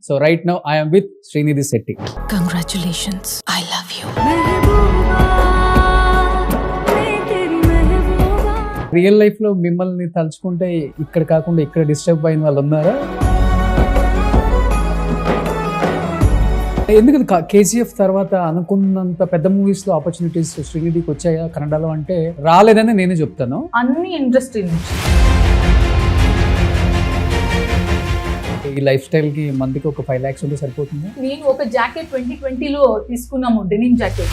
So right now I am with Srinidhi Setti. Congratulations, I love you. Real life లో మిమ్మల్ని తలుచుకుంటే ఇక్కడ కాకుండా ఇక్కడ డిస్టర్బ్ అయిన వాళ్ళు ఉన్నారా? ఎందుకు కేజీఎఫ్ తర్వాత అనుకున్నంత పెద్ద మూవీస్ లో ఆపర్చునిటీస్ శ్రీనిధికి వచ్చాయా కన్నడలో అంటే? రాలేదని నేనే చెప్తాను. అన్ని ఇంట్రెస్టింగ్. ఈ లైఫ్ స్టైల్ కి మందికి ఒక 5 lakhs ఉంటే సరిపోతుంది. నేను ఒక జాకెట్ 2020లో తీసుకున్నాము, డెనిమ్ జాకెట్.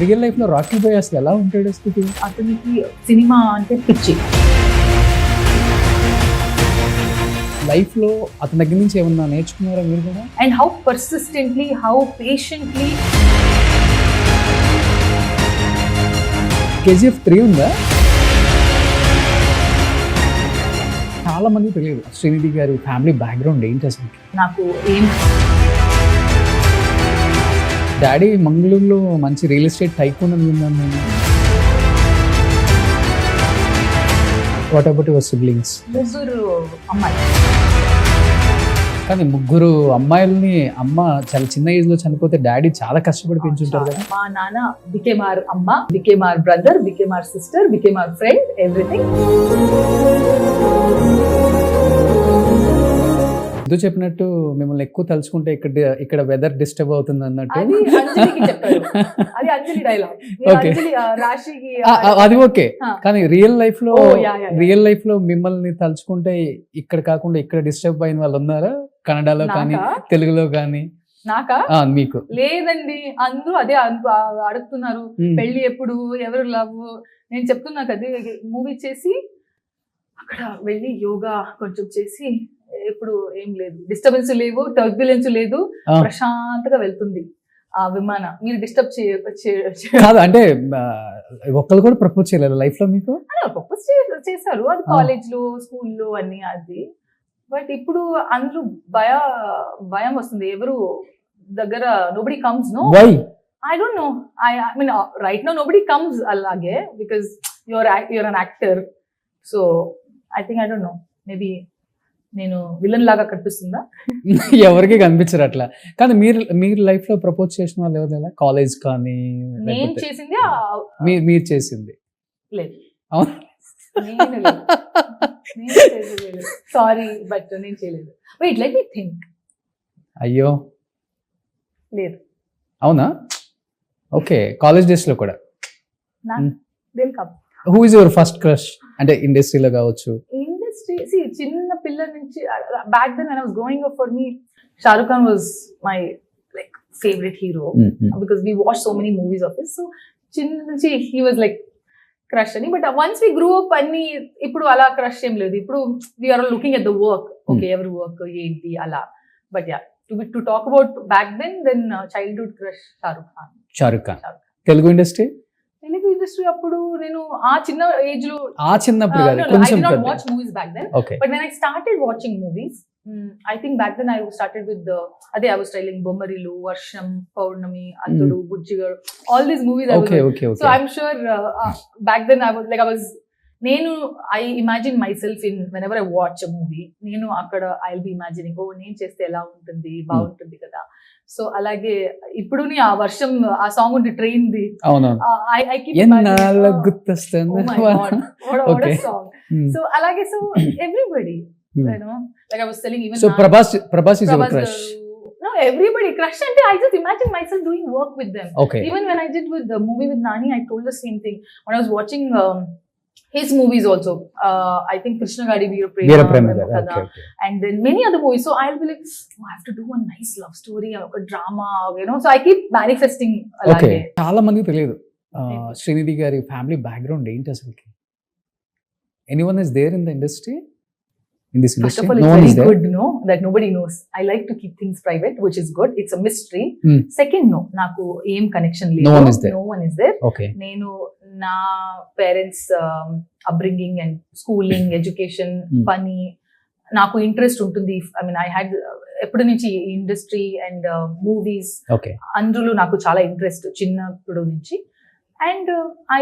రియల్ లైఫ్ లో రాకీ బాయ్ అసలు ఎలా ఉంటాడు? స్థితి అతనికి సినిమా అంటే పిచ్చి. లైఫ్ లో అతని దగ్గర నుంచి ఏమన్నా నేర్చుకున్నారా మీరు కూడా? And how persistently, how patiently. KGF 3 ఉందా? చాలా మంది తెలియదు శ్రీనిధి గారి ఫ్యామిలీ బ్యాక్గ్రౌండ్ ఏంటి అసలు. నాకు ఏం డాడీ మంగళూరులో మంచి రియల్ ఎస్టేట్ టైకూన్ అని విన్నాను నేను. What about your siblings? ముగ్గురు అమ్మాయి. కానీ ముగ్గురు అమ్మాయిల్ని అమ్మ చాలా చిన్న ఏజ్ లో చనిపోతే డాడీ చాలా కష్టపడి పెంచుంటారు కదా. మా నాన్న బికేమ్ ఆర్ అమ్మ, became or brother, became or sister, became or friend, everything. ఎందుకు చెప్పినట్టు మిమ్మల్ని ఎక్కువ తలుచుకుంటే ఇక్కడ వెదర్ డిస్టర్బ్ అవుతుంది అన్నట్టు. అది అంజలికి చెప్పారు. అది అంజలి డైలాగ్. Okay. అంజలి రాశికి అది ఓకే. కానీ రియల్ లైఫ్ లో yeah. మిమ్మల్ని తలుచుకుంటే ఇక్కడ కాకుండా ఇక్కడ డిస్టర్బ్ అయిన వాళ్ళు ఉన్నారా? కన్నడలో కానీ తెలుగులో కానీ? నాకా? మీకు లేదండి, అందరూ అదే అడుగుతున్నారు. పెళ్లి ఎప్పుడు, ఎవరు లవ్. నేను చెప్తున్నా కదా, మూవీ చేసి అక్కడ వెళ్ళి యోగా కొంచెం చేసి ఇప్పుడు ఏం లేదు, డిస్టర్బెన్స్ లేవు, టర్బ్యులెన్స్ లేదు, ప్రశాంతంగా వెళ్తుంది ఆ విమానం. మీరు డిస్టర్బ్ కాదు అంటే ఒక్కరు కూడా ప్రపోజ్ చేయలేదు లైఫ్ లో మీకు? ప్రపోజ్ చేశారు, అది కాలేజ్ లో, స్కూల్లో అన్ని అది. బట్ ఇప్పుడు అందరూ భయం వస్తుంది, ఎవరు దగ్గర nobody comes. No, I don't know. I mean, right now nobody comes alage because you're an actor. So I think, I don't know, maybe నేను విలన్ లాగా కనిపిస్తుందా? ఎవరికి కనిపించరు అట్లా. కానీ మీరు లైఫ్ లో ప్రపోజ్ చేసిన వాళ్ళు ఎవరు? కాలేజ్ కానీ? నేను చేసింది మీరు చేసింది లేదు. అవును, సారీ బట్ నేను చేయలేదు. Wait, let me think. అయ్యో లేదు. అవునా? ఓకే. కాలేజ్ డేస్ లో కూడా? Who is your first crush? అంటే ఇండస్ట్రీలో కావచ్చు. చిన్న పిల్ల నుంచి back then when I was growing up, for me Shah Rukh Khan was my like favorite hero because we watched so many movies of his. So చిన్న నుంచి he was like crush ani. But once we grew up అన్ని ఇప్పుడు అలా crush ఏం లేదు. ఇప్పుడు we are looking at the work. Okay, every work ఏంటి అలా. But yeah, to talk about back then childhood crush Shah Rukh Khan. Telugu industry అప్పుడు నేను ఆ చిన్న ఏజ్ లో, చిన్నప్పుడు I did not watch movies back then. Okay. But when I started watching movies, I think back then I started with I was telling Bommarilu, Varsham, Paurnami, Attudu, Bujjigaru, all these movies. Okay. So I'm sure back then I imagine myself in whenever I watch a movie. నేను అక్కడ I'll be imagining, నేను చేస్తే ఎలా ఉంటుంది, బాగుంటుంది కదా. So అలాగే ఇప్పుడు ఆ వర్షం, ఆ సాంగ్ ఉంది, ట్రైన్ ది. I keep ఎన్నాళ్ళ గుర్తొస్తుంది. Oh my god, what a song. So అలాగే, so everybody, you know, like I was telling, even so Prabhas is your crush? No, everybody crush ante I just imagine myself doing work with them. Okay. Even when I did with the movie with Nani, I told the same thing. When I was watching his movies also, I think Krishna Gadi Veera Prema Kada, and then many other movies. So I'll be like, I have to do a nice love story, a drama, you know. So I keep manifesting alage. Okay. చాలా మందికి తెలియదు శ్రీనిధి గారి family background ఏంటి అసలు. Anyone is there in the industry? In this industry? First of all, it's very good to know that nobody knows. I like to keep things private, which is good. It's a mystery. Second, no, naku em connection ledu. No one is there. Okay. Nenu na parents upbringing and schooling, education, pani, naku interest untundi. I mean, I had ఎప్పటి నుంచి industry and movies, okay, అందులో నాకు చాలా interest చిన్నప్పుడు నుంచి. And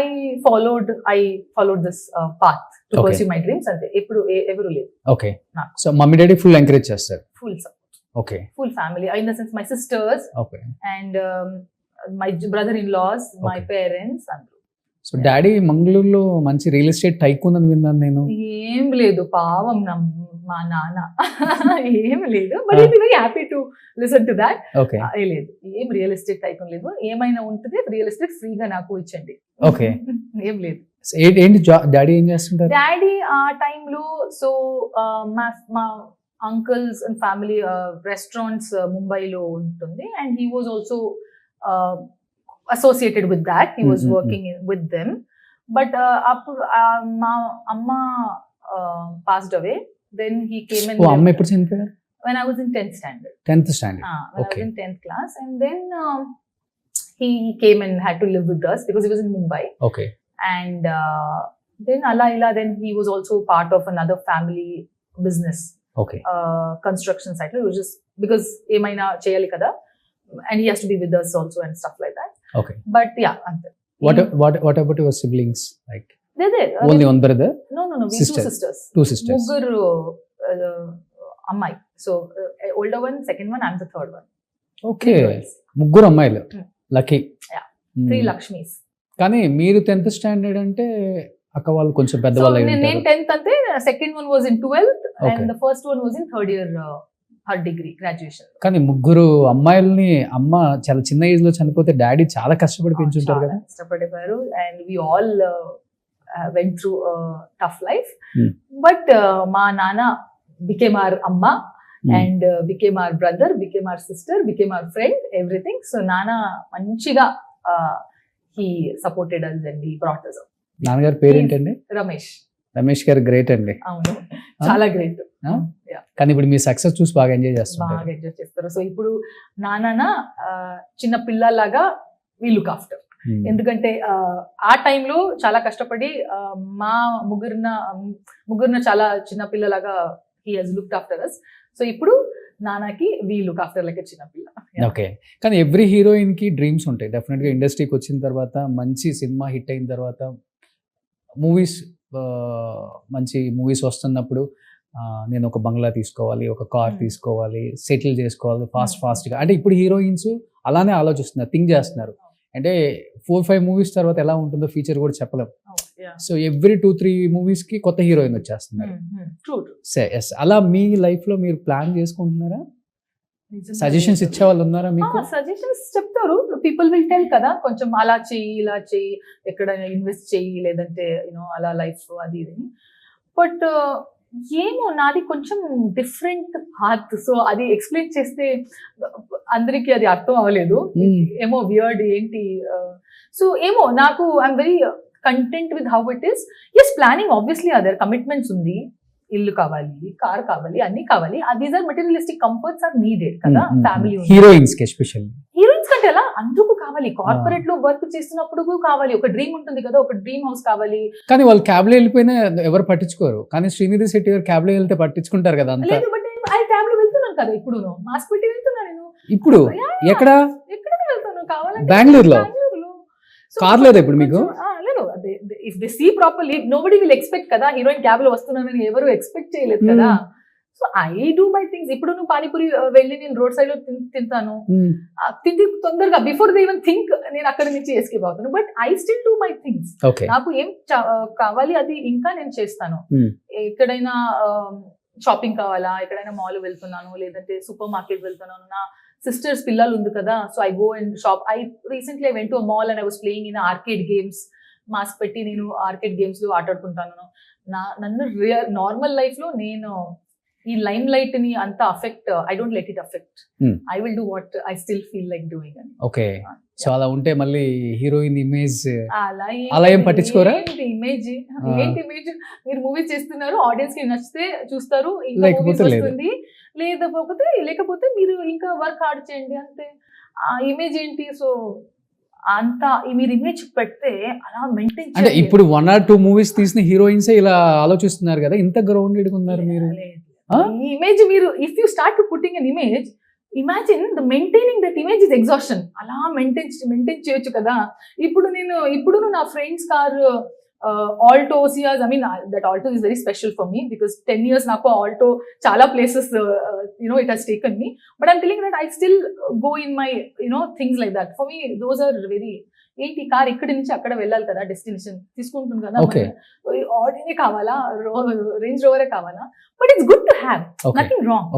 I followed this path to Okay. Pursue my dreams. అంతే, ఎప్పుడు ఎవరు లేదు, ఓకే. నాకు. So mummy daddy full encourage చేస్తారు. Full support, okay. Full family, in the sense my sisters okay. And my brother in laws, my Okay. Parents అందరూ. So daddy మంగళూరులో మంచి real estate tycoon అని విన్నాను నేను. ఏం లేదు పావం మా నాన్న ఏం లేదు, but I be very happy to listen to that. Okay. లేదు, ఏం రియల్ ఎస్టేట్ టైకూన్ లేదు, ఏమైనా ఉంటుంది రియల్ ఎస్టేట్ ఫ్రీగా నాకు ఇచ్చండి. Okay. ఏం లేదు. ఏంటి డాడీ ఏం చేస్తుంటారు? డాడీ ఆ టైంలో సో మా అంకల్స్ అండ్ ఫ్యామిలీ రెస్టారెంట్స్ ముంబైలో ఉంటుంది, and he was also associated with that. He was working with them, but appudu ma amma passed away. Then he came and amma eppudu chenipoyaru? When I was in 10th standard. 10th standard. When I was in 10th class, and then he came and had to live with us because he was in Mumbai. Okay. And then alla then he was also part of another family business. Okay. Construction site, which is because emaina cheyali kada, and he has to be with us also and stuff like that. Okay. But yeah, ante. What about your siblings? Like They're there. only one brother? No. We Sister. two sisters. Two sisters. Muguru ammai. So older one, second one, I'm the third one. Okay. Three girls. ముగ్గురు అమ్మాయిలు. Lucky. Yeah. 3 Lakshmis. కానీ మీరు 10th standard అంటే అక్క వాళ్ళు కొంచెం So పెద్దవాళ్ళు అయి నేను ఉంటారు. 10th ante, second one was in 12th, Okay. and the first one was in third year her degree graduation. కానీ ముగ్గురు అమ్మాయిల్ని అమ్మ చాలా చిన్న ఏజ్ లో చనిపోతే డాడీ చాలా కష్టపడి పెంచుంటారు కదా. కష్టపడేవారు, and we all went through a tough life. But మా నాన్న became our amma, and became our brother, became our sister, became our friend, everything. So నాన్న మంచిగా he supported us and he brought us up. నాన్నగారి పేరేంటండి? రమేష్ గారు great అండి. అవును, చాలా గ్రేట్. కానీ ఇప్పుడు మీ సక్సెస్ చూసి బాగా ఎంజాయ్ చేస్తున్నారు. బాగా ఎంజాయ్ చేస్తారు. సో ఇప్పుడు నాన్న చిన్న పిల్లలాగా we look after. ఎందుకంటే ఆ టైంలో చాలా కష్టపడి మా ముగ్గురున చాలా చిన్న పిల్లలాగా he has looked after us. So ఇప్పుడు నాన్నకి we look after like a చిన్న పిల్ల. ఓకే. కానీ ఎవ్రీ హీరోయిన్ కి డ్రీమ్స్ ఉంటాయి డెఫినెట్ గా. ఇండస్ట్రీకి వచ్చిన తర్వాత మంచి సినిమా హిట్ అయిన తర్వాత మూవీస్ మంచి మూవీస్ వస్తున్నప్పుడు నేను ఒక బంగ్లా తీసుకోవాలి, ఒక కార్ తీసుకోవాలి, సెటిల్ చేసుకోవాలి ఫాస్ట్గా. అంటే ఇప్పుడు హీరోయిన్స్ అలానే ఆలోచిస్తున్నారు, థింక్ చేస్తున్నారు. అంటే 4-5 మూవీస్ తర్వాత ఎలా ఉంటుందో ఫ్యూచర్ కూడా చెప్పలేం. సో ఎవ్రీ 2-3 మూవీస్ కి కొత్త హీరోయిన్ వచ్చేస్తున్నారు. అలా మీ లైఫ్ లో మీరు ప్లాన్ చేసుకుంటున్నారా? సజెషన్స్ ఇచ్చే వాళ్ళు ఉన్నారా మీకు? సజెషన్స్ చెప్తారు, పీపుల్ విల్ టెల్ కదా, కొంచెం అలా చెయ్యి, ఇలా చెయ్యి, ఎక్కడైనా ఇన్వెస్ట్ చెయ్యి, లేదంటే అలా లైఫ్ అది ఇది. బట్ ఏమో నాది కొంచెం డిఫరెంట్ పాత్. సో అది ఎక్స్ప్లెయిన్ చేస్తే అందరికి అది అర్థం అవ్వలేదు, ఏమో వియర్డ్ ఏంటి. సో ఏమో నాకు I'm very content with how it is. Yes, planning obviously other commitments ఉంది, ఇల్లు కావాలి, కార్ కావాలి, అన్ని కావాలి. These are materialistic comforts are needed కదా. ఫ్యామిలీ హీరోయిన్స్ కి ఎస్పెషల్లీ, హీరోయిన్స్ కంటే అలా అందరికీ కావాలి. కార్పొరేట్ లో వర్క్ చేస్తున్నప్పుడు కావాలి, ఒక డ్రీమ్ ఉంటుంది కదా, ఒక డ్రీమ్ హౌస్ కావాలి. కానీ వాళ్ళు క్యాబ్ లో వెళ్ళిపోయినా ఎవరు పట్టించుకోరు. కానీ శ్రీనిధి శెట్టి గారు క్యాబ్ లో వెళ్తే పట్టించుకుంటారు కదా అంతా. లేదు, బట్ నేను క్యాబ్ లో వెళ్తున్నాను కదా, ఇప్పుడు మాస్క్ పెట్టి వెళ్తున్నాను నేను. ఇప్పుడు ఎక్కడ వెళ్తాను కావాలంటే బెంగళూరులో. కార్ లేదా ఇప్పుడు మీకు? లేదు, if they see properly nobody will expect కదా, హీరోయిన్ క్యాబ్ లో వస్తున్నానని ఎవరు ఎక్స్పెక్ట్ చేయలేదు కదా. So I do my things. ఇప్పుడు నువ్వు పానీపూరి వెళ్ళి నేను రోడ్ సైడ్ లో తింటాను, తిండి తొందరగా బిఫోర్ దే ఈవెన్ థింక్ నేను అక్కడి నుంచి ఎస్కేప్ అవుతాను. But I still do my things. నాకు ఏం కావాలి అది ఇంకా నేను చేస్తాను. ఎక్కడైనా షాపింగ్ కావాలా, ఎక్కడైనా మాల్ వెళ్తున్నాను, లేదంటే సూపర్ మార్కెట్ వెళ్తున్నాను, నా సిస్టర్స్ పిల్లలు ఉంది కదా, so I go and shop. Recently I went to a mall and I was playing in arcade games. Mask పెట్టి నేను ఆర్కేడ్ గేమ్స్ లో ఆటాడుకుంటాను. నన్ను నార్మల్ లైఫ్ లో నేను ఈ లైమ్ లైట్ ని అంత affect, I don't let it affect. I will do what I still feel like doing అని. ఓకే. సో అలా ఉంటే మళ్ళీ హీరోయిన్ ఇమేజ్ అలా ఏం పట్టించుకోరా? ఇమేజ్ ఏంటి ఇమేజ్? మీరు మూవీ చేస్తున్నారు, ఆడియన్స్ కి నచ్చితే చూస్తారు, ఇంకా మూవీస్ వస్తుంది, లేకపోతే మీరు ఇంకా వర్క్ హార్డ్ చేయండి అంతే. ఆ ఇమేజ్ ఏంటి? సో అంత మీరు ఇమేజ్ పెడితే అలా మెయింటైన్. అంటే ఇప్పుడు 1 or 2 మూవీస్ తీసిన హీరోయిన్స్ ఇలా ఆలోచిస్తున్నారు కదా, ఇంత గ్రౌండెడ్ ఉన్నారు మీరు. ఈ ఇమేజ్ మీరు if you start putting an image, imagine the maintaining that image is exhaustion. అలా మెయింటైన్ చేయొచ్చు కదా. ఇప్పుడు నా friends car Alto Ciaz, I mean that Alto is very special for me because 10 years నాకు ఆల్టో చాలా places it has taken me. But I'm telling that I still go in my things like that. For me those are very, ఏంటి car ఇక్కడి నుంచి అక్కడ వెళ్ళాలి కదా, destination తీసుకుంటుంది కదా, ఆర్డీనే కావాలా, రేంజ్ రోవరే కావాలా, but it's good to have, nothing wrong.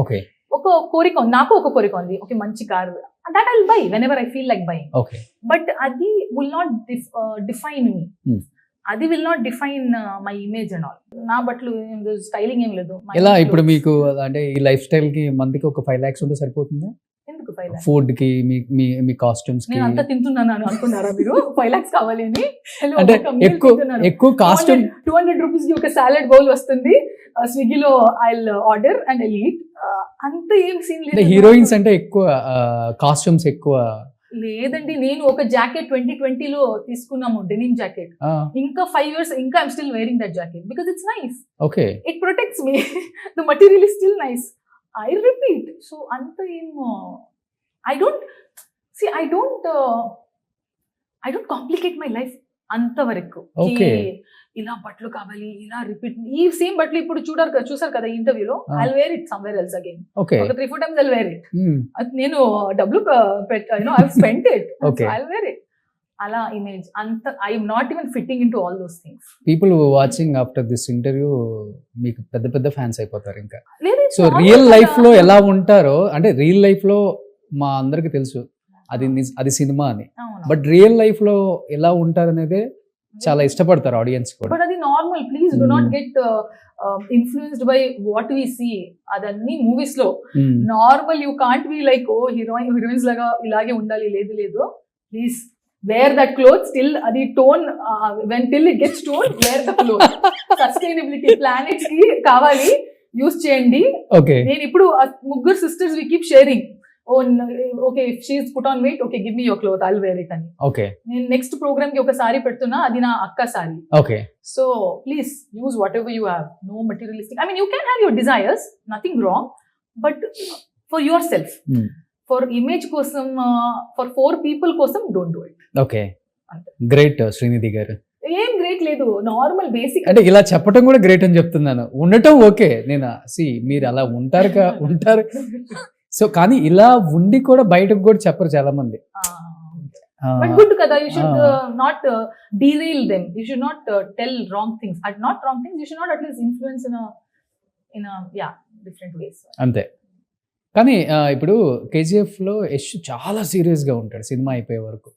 ఒక కోరిక ఉంది, నాకు ఒక కోరిక ఉంది, ఓకే మంచి car, that I will buy when ever I feel like buying. But అది విల్ నాట్ డిఫైన్ మీ, అది will not define my image and all. నా బట్టలు స్టైలింగ్ ఏం లేదు. ఎలా ఇప్పుడు మీకు అంటే ఈ లైఫ్ స్టైల్ కి మందికి ఒక 5 lakhs ఉంటే సరిపోతుందా? ఎందుకు 5 lakhs? ఫుడ్ కి, మీ కాస్ట్యూమ్స్ కి. నేను అంతా తింటున్నాను అనుకున్నారా మీరు? 5 lakhs కావాలి అని? అంటే ఎక్కువ కాస్ట్యూమ్ 200 rupees కి ఒక సాలడ్ బౌల్ వస్తుంది, స్విగ్గీలో I order and I eat. అంత ఏం సీన్ లేదు. హీరోయిన్స్ అంటే ఎక్కువ కాస్ట్యూమ్స్ ఎక్కువ లేదండి. నేను ఒక జాకెట్ 2020లో తీసుకున్నాము, డెనిమ్ జాకెట్. ఇంకా 5 years ఇంకా I'm still wearing that jacket because it's nice. Okay, it protects me. The material is still nice. I repeat. So అంత ఏం I don't complicate my life అంతవరకు. ఇలా బట్టలు కావాలి, ఇలా రిపీట్, ఈ సేమ్ బట్టలు ఇప్పుడు చూసారు కదా ఇంటర్వ్యూలో, I wear it somewhere else again. ఒక 3-4 times ఐ వేర్ ఇట్. నేను డబ్బులు పెట్టాను, I spent it, I wear it. అలా ఇమేజ్ అంత, I'm not even fitting in to all those things. People watching after this interview మీకు పెద్ద fans అయిపోతారు ఇంకా. సో రియల్ లైఫ్ లో ఎలా ఉంటారో, అంటే రియల్ లైఫ్ లో మా అందరికి తెలుసు అది సినిమా అని, బట్ రియల్ లైఫ్ లో ఎలా ఉంటారు అనేదే చాలా ఇష్టపడతారు ఆడియన్స్ కూడా. బట్ అది normal, please do not get influenced by what we see. అదన్నీ మూవీస్ లో normal. You can't be like ఓ హీరోయిన్స్ లాగా ఇలాగే ఉండాలి, లేదు. Please wear that cloth still, అది torn, when till it gets torn, wear the cloth. Sustainability planets కి కావాలి, యూస్ చేయండి. నేను ఇప్పుడు ముగ్గురు sisters we keep sharing. Okay, if she is put on weight, okay give me your cloth, I will wear it అని. నేను next programme కి ఒక సారీ పెడుతున్నా, అది నా అక్క sorry. So please use whatever you have, no materialistic. I mean you can have your desires, nothing wrong, but for yourself, for image కోసం, for 4 people కోసం don't do it. Okay, great Srinidhi garu. ఏం great లేదు, normal basic. అంటే ఇలా చెప్పడం కూడా great అని చెప్తున్నాను. ఉండటం ఓకే, నేను మీరు అలా ఉంటారు. సో కానీ ఇలా ఉండి కూడా బయటకు కూడా చెప్పరు చాలా మంది. బట్ గుడ్ కదా, you should not derail them, you should not tell wrong things, you should not at least influence in different ways. అంతే. కానీ ఇప్పుడు కేజీఎఫ్ లో యశ్ చాలా సీరియస్ గా ఉంటాడు సినిమా అయిపోయే వరకు.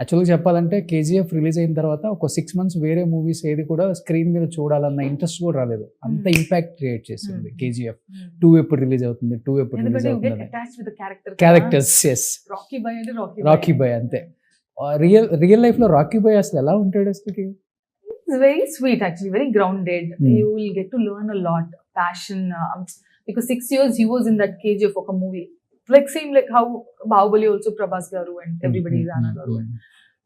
యాక్చువల్గా చెప్పాలంటే కేజీఎఫ్ రిలీజ్ అయిన తర్వాత ఒక 6 months వేరే మూవీస్ ఏది కూడా స్క్రీన్ మీద చూడాలన్న ఇంట్రెస్ట్ కూడా రాలేదు. అంత ఇంపాక్ట్ క్రియేట్ చేసింది కేజీఎఫ్. 2 ఎప్పుడు రిలీజ్ అవుతుంది, 2 ఎప్పుడు రిలీజ్ అవుతుంది, క్యారెక్టర్స్. ఎస్, రాకీ బాయ్ అంతే. రియల్ లైఫ్ లో రాకీ బాయ్ అసలు ఎలా ఉంటాడు అసలుకి? Very sweet, actually very grounded. You will get to learn a lot, passion, because 6 years he was in that KGF ఒక movie. Like same like how Bahubali also Prabhas garu and everybody is Anna garu.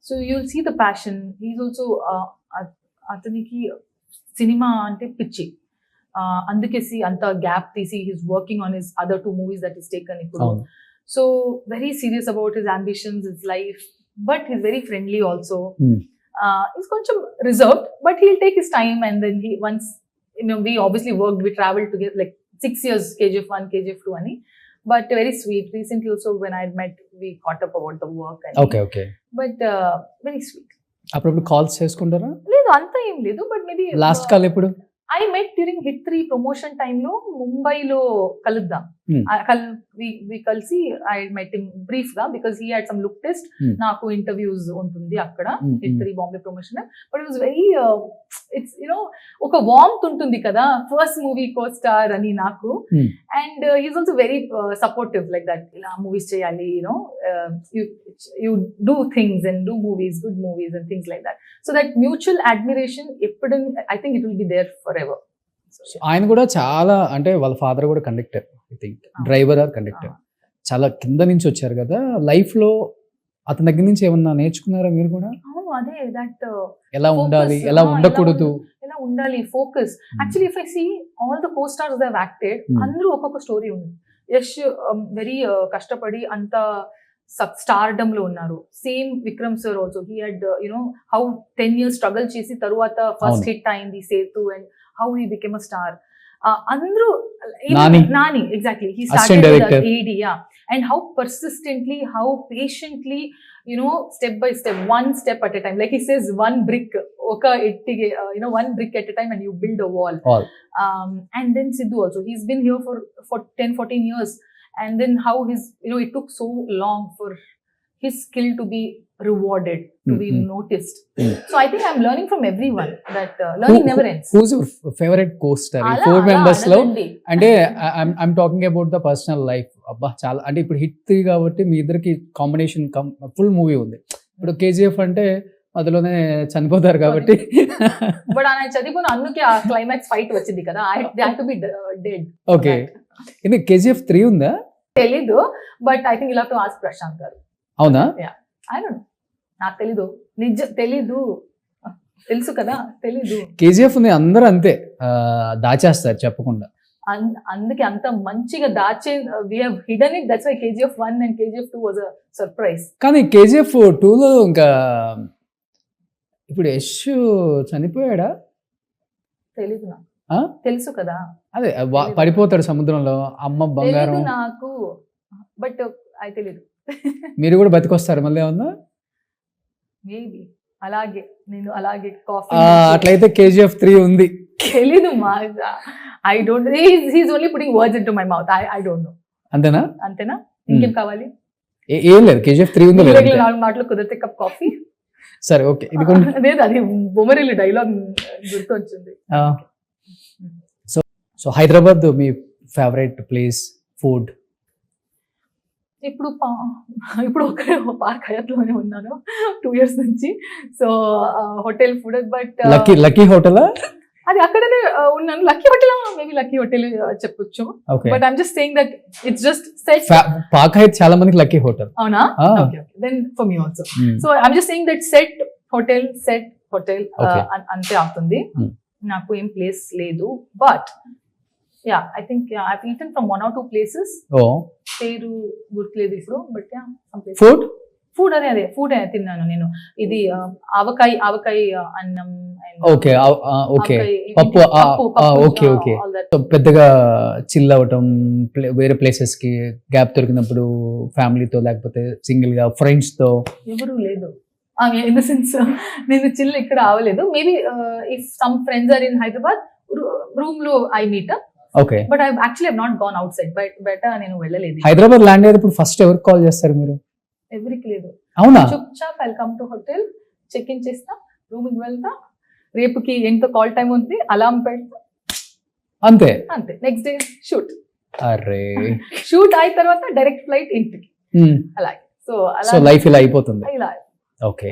So you'll see the passion. He's also ataniki cinema ante pichi. Andukesi anta gap tisi, he's working on his other 2 movies that he's taken ippudu. So very serious about his ambitions, his life, but he's very friendly also. He's koncham reserved, but he'll take his time, and then he once, we obviously worked, we traveled together like 6 years, KGF 1, KGF 2 ani. But very sweet. Recently also when I had met, we caught up about the work. Okay. But very sweet. అప్పుడు calls చేసుకుంటారా? లేదు, అంత ఏం లేదు. But maybe last call ఎప్పుడు? I met during Hit 3 promotion time లో ముంబైలో కలుద్దాం. we కలిసి I met him brief గా because he had some look test. నాకు ఇంటర్వ్యూస్ ఉంటుంది అక్కడ Hit 3 Bombay promotion. But it was very, it's ఒక వార్మ్త్ ఉంటుంది కదా, ఫస్ట్ మూవీ కో స్టార్ అని నాకు. And he's also very supportive like that. ఇలా మూవీస్ చేయాలి, you do things and do movies, good movies and things like that. So that mutual admiration, I think it will be there forever. ఆయన కూడా చాలా, అంటే వాళ్ళ father కూడా conductor, I think driver or conductor, చాలా కింద నుంచి వచ్చారు కదా. లైఫ్ లో అతని దగ్గర నుంచి ఏమన్నా నేర్చుకున్నారా మీరు కూడా? అవును, అదే దట్ ఎలా ఉండాలి, ఎలా ఉండకూడదు, ఎలా ఉండాలి, focus. Actually if I see all the co stars they have acted, అందరూ ఒక్కొక్క స్టోరీ ఉంది. యష్ వెరీ కష్టపడి అంత స్టార్డమ్ లో ఉన్నారు. Same Vikram sir also he had how 10 years struggle చేసి తరువాత ఫస్ట్ హిట్ అయింది Sethu and how he became a star. అందరూ Nani exactly he started AD and how persistently, how patiently, step by step, one step at a time, like he says, one brick oka ettige, one brick at a time and you build a wall. And then Sidhu also, he's been here for 10-14 years, and then how his it took so long for his skill to be rewarded, to be noticed. So I think I'm learning from everyone that learning never ends. Who's your favorite co-star? Ala, 4 members లో anandi. అంటే I'm talking about the personal life. అబ్బా చాలా అంటే ఇప్పుడు hit 3 కాబట్టి మీ ఇద్దరికి combination full movie ఉంది. ఇప్పుడు KGF అంటే అందులోనే చనిపోతారు కాబట్టి బట్ ఆయన చదివిన అందుకే ఆ క్లైమాక్స్ ఫైట్ వచ్చింది కదా, they have to be dead. Okay, ఇది KGF 3 ఉందా? తెలీదు, but I think you have to ask Prashanth garu. అవునా? ఐ డోంట్ నో, నాకు తెలీదు, తెలీదు, తెలుసు కదా, తెలీదు. KGF ని అందరూ అంతే దాచేస్తారు చెప్పకుండా. అందుకే అంత మంచిగా దాచే we have hidden it, that's why KGF 1 and KGF 2 was a surprise. కానీ KGF 2 లో ఇంకా ఇప్పుడు యష్ చనిపోయాడా? తెలీదు నాకు, తెలుసు కదా, అదే పడిపోతాడు సముద్రంలో, అమ్మ బంగారం. తెలీదు నాకు, బట్ ఐ తెలీదు. మీరు కూడా బతికొస్తారు మళ్ళీ ఏమన్నా? మేబీ అలాగే, నేను అలాగే కాఫీ అట్లయితే KGF 3 ఉంది. తెలీదు మా, I don't, he's only putting words into my mouth. I don't know. అంతేనా? ఇంకేం కావాలి? ఏం లేదు, KGF 3 ఉంది. 4 మాటలు కుదిరితే కప్ కాఫీ. సరే ఓకే, ఇది లేదు, అది బొమ్మరిల్లు డైలాగ్ గుర్తొచ్చింది. సో హైదరాబాద్ మీ ఫేవరెట్ ప్లేస్, ఫుడ్? ఇప్పుడు ఒకరే పార్క్ హయాత్లోనే ఉన్నాను 2 years నుంచి. So hotel food, but lucky హోటలా? అది అక్కడనే ఉన్నాను. Lucky hotel, maybe lucky hotel చెప్పొచ్చు, but I'm just saying that it's just set. Park Hyatt చాలా మందికి లక్కీ హోటల్. అవునా? Okay, then for me also. So I'm just saying that set hotel అంతే అవుతుంది. నాకు ఏం ప్లేస్ లేదు, but yeah I think I eaten from 1 or 2 places. పేరు గుర్తులేదు ఇప్పుడు, but yeah some place. Food అదే ఫుడ్ తిన్నాను నేను. ఇది ఆవకాయ అన్నం, ఓకే ఓకే, పప్పు. Okay okay. పెద్దగా చిల్ అవటం, వేరే ప్లేసెస్ కి గ్యాప్ దొరికినప్పుడు ఫ్యామిలీతో లేకపోతే సింగిల్ గా ఫ్రెండ్స్ తో? ఎవరు లేదు, ఇన్ ద సెన్స్ నేను చిల్ ఇక్కడ అవ్వలేదు. Maybe if some friends are in Hyderabad, room లో I meet up. Okay, but I actually have not gone outside, but నేను వెళ్ళలేదు. హైదరాబాద్ ల్యాండ్ అయ్యేటప్పుడు ఫస్ట్ ఎవరికి కాల్ చేస్తారు మీరు? ఎవరికి లేదు. అవునా? చుప్చాప్ welcome to hotel, check in చేస్తా, రూమ్ కి వెళ్తా, రేపుకి ఎంత కాల్ టైం ఉంది అలారం పెడతా, అంతే. Next day shoot. అరే, షూట్ అయిన తర్వాత డైరెక్ట్ ఫ్లైట్ ఇంటికి. అలాగే. సో లైఫ్ ఇలా అయిపోతుంది. ఇలా. ఓకే.